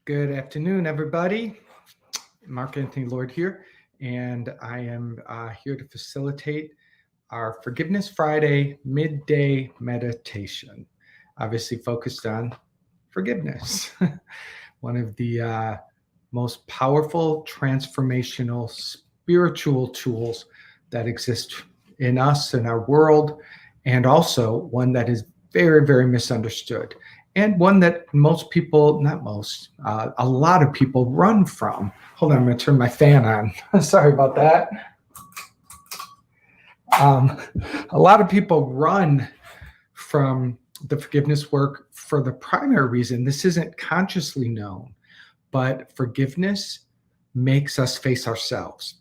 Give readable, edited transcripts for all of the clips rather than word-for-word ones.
Good afternoon, everybody. Mark Anthony Lord here, and I am here to facilitate our Forgiveness Friday midday meditation, obviously focused on forgiveness, one of the most powerful transformational spiritual tools that exist in us, in our world, and also one that is very, very misunderstood. And one that most people, not most, a lot of people run from. Hold on, I'm going to turn my fan on. Sorry about that. A lot of people run from the forgiveness work for the primary reason this isn't consciously known, but forgiveness makes us face ourselves.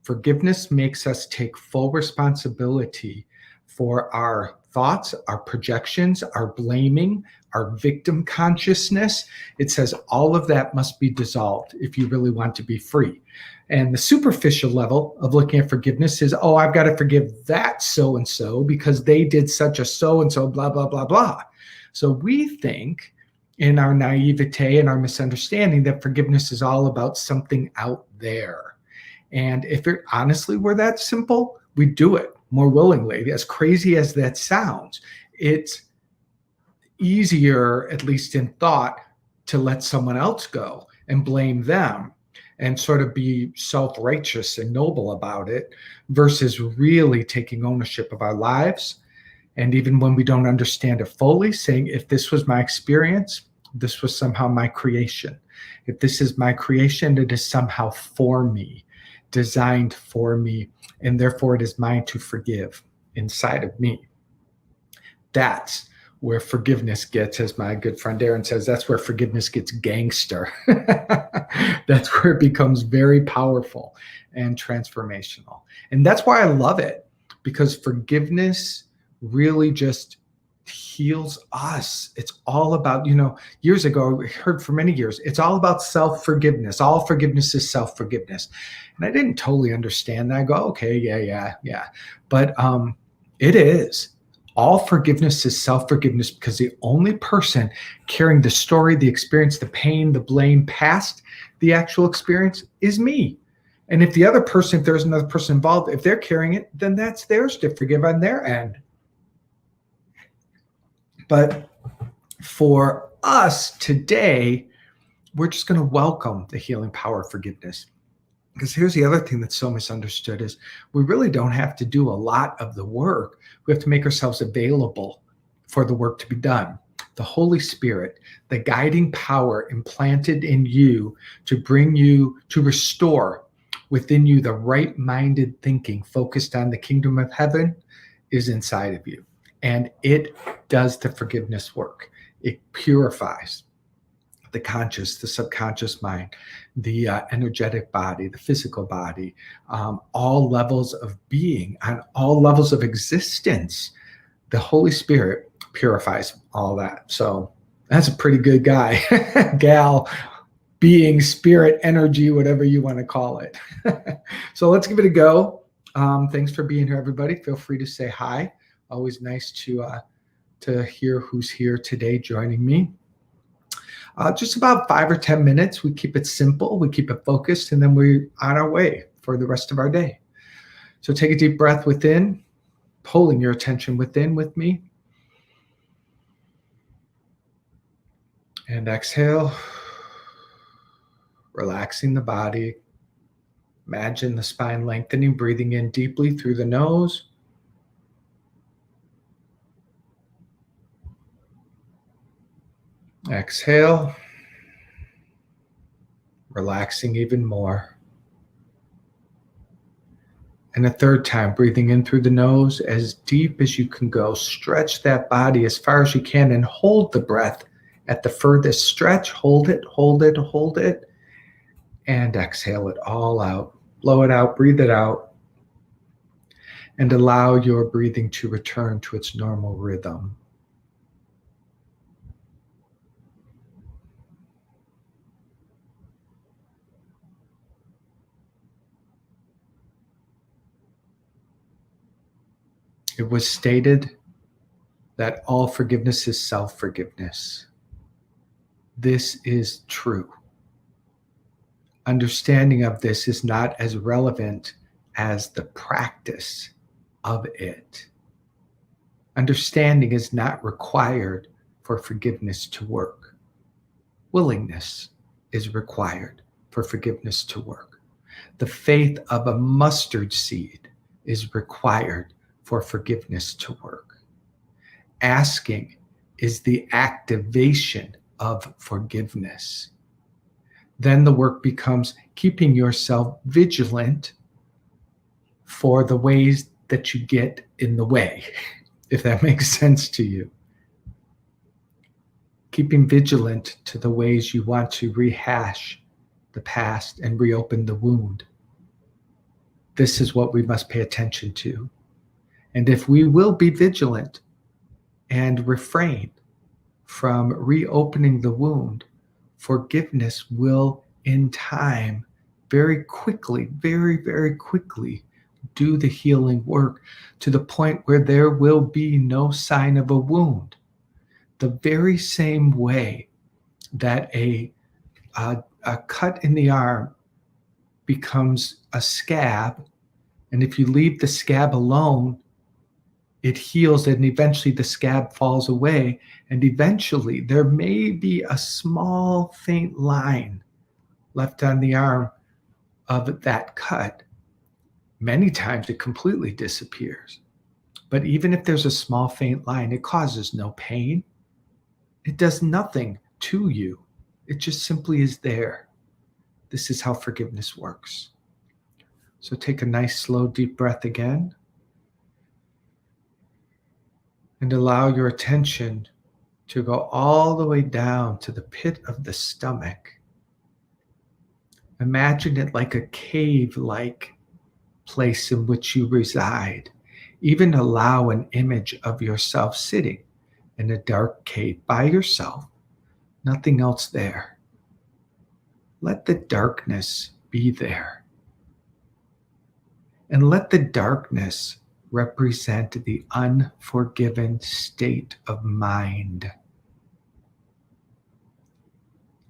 Forgiveness makes us take full responsibility for our thoughts, our projections, our blaming, our victim consciousness. It says all of that must be dissolved if you really want to be free. And the superficial level of looking at forgiveness is, oh, I've got to forgive that so-and-so because they did such a so-and-so, blah, blah, blah, blah. So we think in our naivete and our misunderstanding that forgiveness is all about something out there. And if it honestly were that simple, we'd do it more willingly. As crazy as that sounds, it's easier, at least in thought, to let someone else go and blame them and sort of be self-righteous and noble about it versus really taking ownership of our lives. And even when we don't understand it fully, saying, if this was my experience, this was somehow my creation. If this is my creation, it is somehow for me, designed for me, and therefore it is mine to forgive inside of me. That's where forgiveness gets, as my good friend Aaron says, that's where forgiveness gets gangster. That's where it becomes very powerful and transformational. And that's why I love it, because forgiveness really just heals us. It's all about, years ago, I heard for many years, it's all about self-forgiveness. All forgiveness is self-forgiveness. And I didn't totally understand that. I go, okay, yeah. But it is. All forgiveness is self-forgiveness, because the only person carrying the story, the experience, the pain, the blame past the actual experience is me. And if the other person, if there's another person involved, if they're carrying it, then that's theirs to forgive on their end. But for us today, we're just going to welcome the healing power of forgiveness. Because here's the other thing that's so misunderstood is we really don't have to do a lot of the work. We have to make ourselves available for the work to be done. The Holy Spirit, the guiding power implanted in you to bring you, to restore within you the right-minded thinking focused on the kingdom of heaven, is inside of you. And it does the forgiveness work. It purifies the conscious, the subconscious mind, the energetic body, the physical body, all levels of being, on all levels of existence. The Holy Spirit purifies all that. So that's a pretty good guy, gal, being, spirit, energy, whatever you want to call it. So let's give it a go. Thanks for being here, everybody. Feel free to say hi. Always nice to hear who's here today joining me. Just about 5 or 10 minutes. We keep it simple, we keep it focused, and then we're on our way for the rest of our day. So take a deep breath within, pulling your attention within with me. And exhale, relaxing the body. Imagine the spine lengthening, breathing in deeply through the nose. Exhale, relaxing even more. And a third time, breathing in through the nose as deep as you can go. Stretch that body as far as you can and hold the breath at the furthest stretch. Hold it, hold it, hold it. And exhale it all out. Blow it out, breathe it out. And allow your breathing to return to its normal rhythm. It was stated that all forgiveness is self-forgiveness. This is true. understanding of this is not as relevant as the practice of it. Understanding is not required for forgiveness to work. Willingness is required for forgiveness to work. The faith of a mustard seed is required for forgiveness to work. Asking is the activation of forgiveness. Then the work becomes keeping yourself vigilant for the ways that you get in the way, if that makes sense to you. Keeping vigilant to the ways you want to rehash the past and reopen the wound. This is what we must pay attention to. And if we will be vigilant and refrain from reopening the wound, forgiveness will, in time, very quickly, very, very quickly, do the healing work to the point where there will be no sign of a wound. The very same way that a cut in the arm becomes a scab, and if you leave the scab alone, it heals, and eventually the scab falls away, and eventually there may be a small faint line left on the arm of that cut. Many times it completely disappears. But even if there's a small faint line, it causes no pain. It does nothing to you. It just simply is there. This is how forgiveness works. So take a nice, slow, deep breath again. And allow your attention to go all the way down to the pit of the stomach. Imagine it like a cave-like place in which you reside. Even allow an image of yourself sitting in a dark cave by yourself, nothing else there. Let the darkness be there. And let the darkness represent the unforgiven state of mind.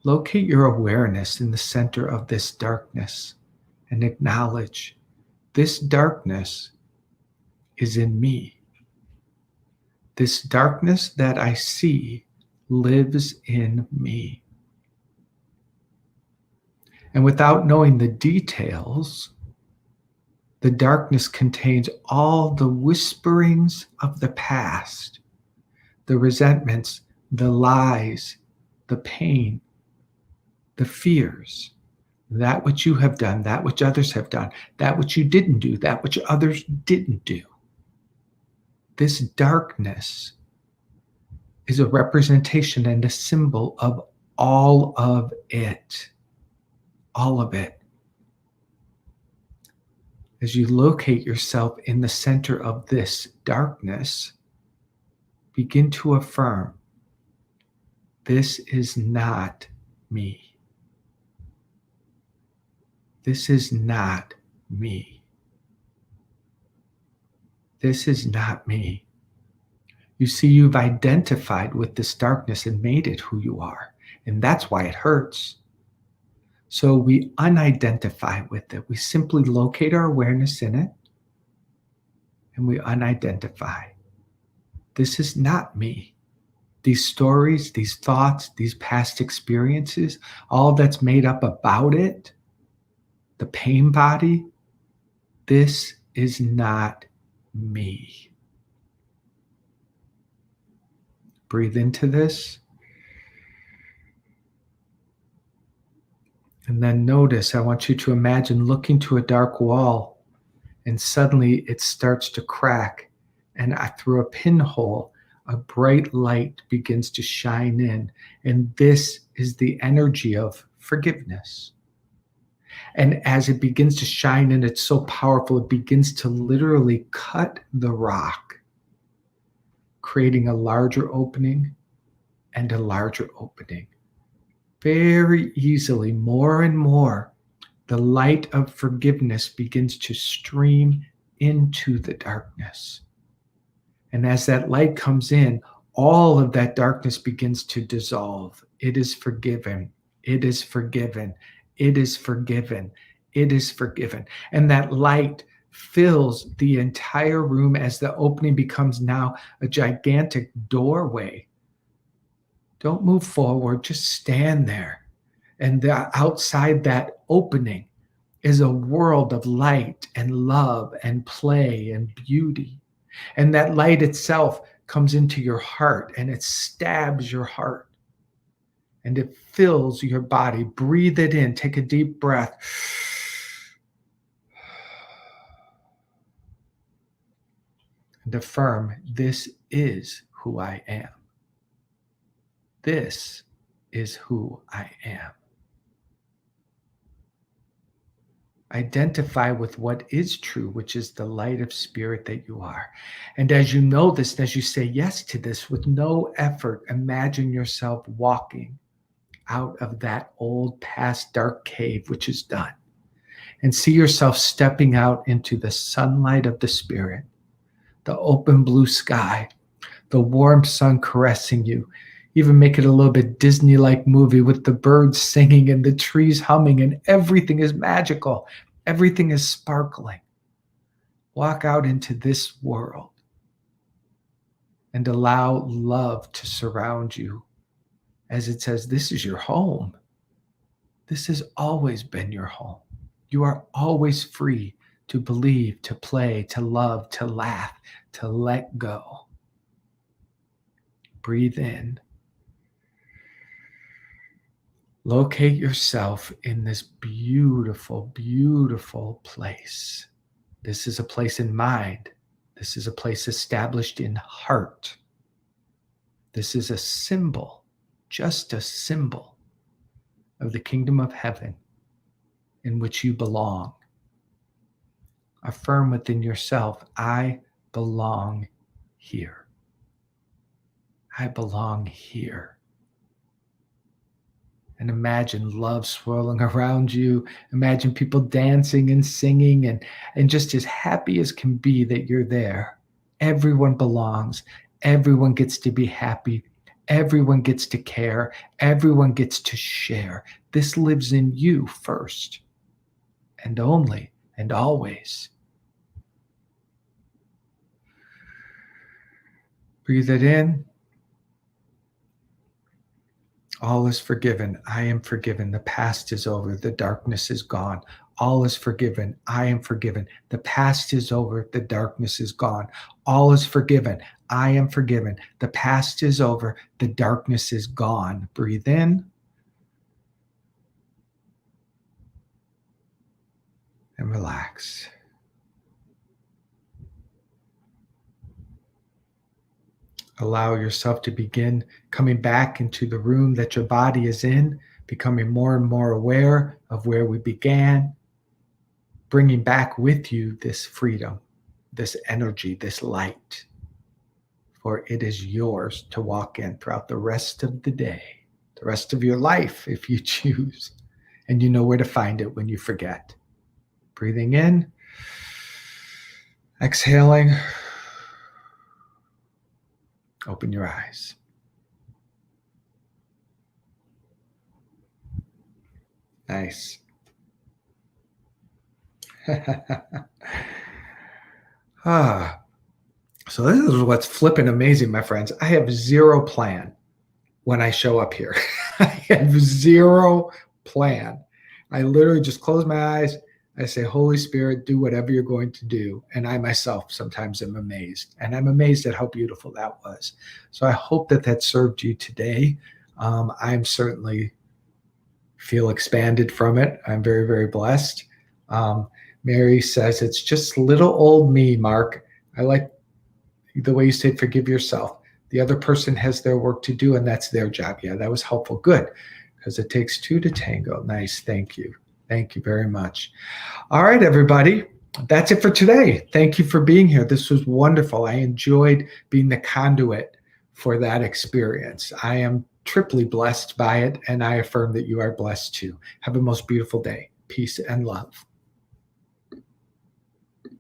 Locate your awareness in the center of this darkness and acknowledge this darkness is in me. This darkness that I see lives in me. And without knowing the details, the darkness contains all the whisperings of the past, the resentments, the lies, the pain, the fears, that which you have done, that which others have done, that which you didn't do, that which others didn't do. This darkness is a representation and a symbol of all of it. All of it. As you locate yourself in the center of this darkness, begin to affirm, this is not me. This is not me. This is not me. You see, you've identified with this darkness and made it who you are. And that's why it hurts. So we unidentify with it. We simply locate our awareness in it and we unidentify. This is not me. These stories, these thoughts, these past experiences, all that's made up about it, the pain body, this is not me. Breathe into this. And then notice, I want you to imagine looking to a dark wall and suddenly it starts to crack. And through a pinhole, a bright light begins to shine in. And this is the energy of forgiveness. And as it begins to shine in, it's so powerful, it begins to literally cut the rock, creating a larger opening and a larger opening. Very easily, more and more, the light of forgiveness begins to stream into the darkness. And as that light comes in, all of that darkness begins to dissolve. It is forgiven. It is forgiven. It is forgiven. It is forgiven. And that light fills the entire room as the opening becomes now a gigantic doorway. Don't move forward, just stand there. And outside that opening is a world of light and love and play and beauty. And that light itself comes into your heart and it stabs your heart and it fills your body. Breathe it in. Take a deep breath. And affirm, this is who I am. This is who I am. Identify with what is true, which is the light of spirit that you are. And as you know this, as you say yes to this with no effort, imagine yourself walking out of that old past dark cave, which is done. And see yourself stepping out into the sunlight of the spirit, the open blue sky, the warm sun caressing you. Even make it a little bit Disney-like movie with the birds singing and the trees humming and everything is magical. Everything is sparkling. Walk out into this world and allow love to surround you. As it says, this is your home. This has always been your home. You are always free to believe, to play, to love, to laugh, to let go. Breathe in. Locate yourself in this beautiful, beautiful place. This is a place in mind. This is a place established in heart. This is a symbol, just a symbol of the kingdom of heaven in which you belong. Affirm within yourself, I belong here. I belong here. And imagine love swirling around you. Imagine people dancing and singing and just as happy as can be that you're there. Everyone belongs. Everyone gets to be happy. Everyone gets to care. Everyone gets to share. This lives in you first and only and always. Breathe it in. All is forgiven. I am forgiven. The past is over. The darkness is gone. All is forgiven. I am forgiven. The past is over. The darkness is gone. All is forgiven. I am forgiven. The past is over. The darkness is gone. Breathe in. And relax. Allow yourself to begin coming back into the room that your body is in, becoming more and more aware of where we began, bringing back with you this freedom, this energy, this light, for it is yours to walk in throughout the rest of the day, the rest of your life if you choose, and you know where to find it when you forget. Breathing in, exhaling. Open your eyes. Nice. So this is what's flipping amazing, my friends. I have zero plan when I show up here. I have zero plan. I literally just close my eyes. I say, Holy Spirit, do whatever you're going to do. And I myself sometimes am amazed. And I'm amazed at how beautiful that was. So I hope that that served you today. I'm certainly feel expanded from it. I'm very, very blessed. Mary says, it's just little old me, Mark. I like the way you said, forgive yourself. The other person has their work to do, and that's their job. Yeah, that was helpful. Good. Because it takes two to tango. Nice. Thank you. Thank you very much. All right, everybody. That's it for today. Thank you for being here. This was wonderful. I enjoyed being the conduit for that experience. I am triply blessed by it, and I affirm that you are blessed too. Have a most beautiful day. Peace and love.